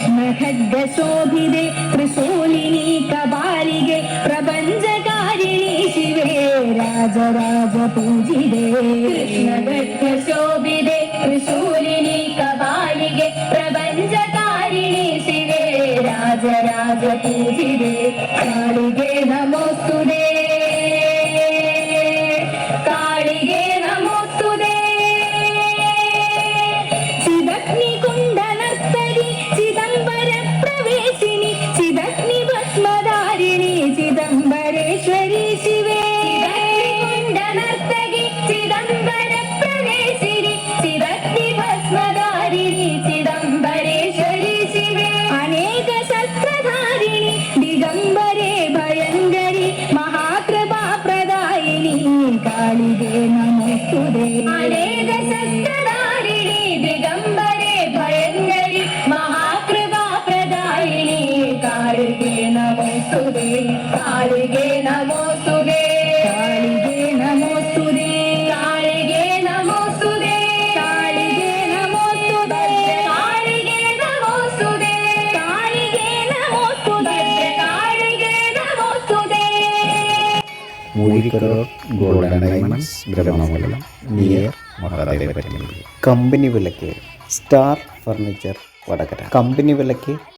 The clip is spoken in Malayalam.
പത്മഖഡ്ഗശോഭിതേ ത്രിശൂലിനി കപാലികെ പ്രപഞ്ചകാരിണി ശിവേ രാജരാജ പൂജിതേ കൃഷ്ണഖഡ്ഗശോഭിതേ ത്രിശൂലിനി കപാലികെ പ്രപഞ്ചകാരിണി ശിവേ രാജരാജ പൂജിതേ കാളികേ നമോസ്തുതേ കാളികേ നമോസ്തുതേ ചിദഗ്നികുണ്ഡനർത്തകി ചിദംബര പ്രവേശിനി ചിദഗ്നി ഭസ്മധാരിണി ചിദംബരേശ്വരി ശിവേ ചിദഗ്നികുണ്ഡനർത്തകി ചിദംബര പ്രവേശിനി ചിദഗ്നി ഭസ്മധാരിണി ചിദംബരേശ്വരി ശിവേ അനേക ശസ്ത്രധാരിണി ദിഗംബരേ ഭയങ്കരി മഹാകൃപാ പ്രദായിനി കാളികേ നമോസ്തുതേ അനേക ശസ്ത്രധാരിണി ദിഗംബരേ ഭയങ്കരി മഹാകൃപാ പ്രദായിനി കാളികേ നമോസ്തുതേ കാളികേ നമോസ്തുതേ കാളികേ നമോസ്തുതേ കാളികേ നമോസ്തുതേ കാളികേ നമോസ്തുതേ കാളികേ നമോസ്തുതേ കാളികേ നമോസ്തുതേ കാളികേ നമോസ്തുതേ മൂഴിക്കരോർ gold and diamonds Brahmamangalam near Mahadeva company വിലക്ക് സ്റ്റാർ ഫർണിച്ചർ വടകര കമ്പനി വിലക്ക്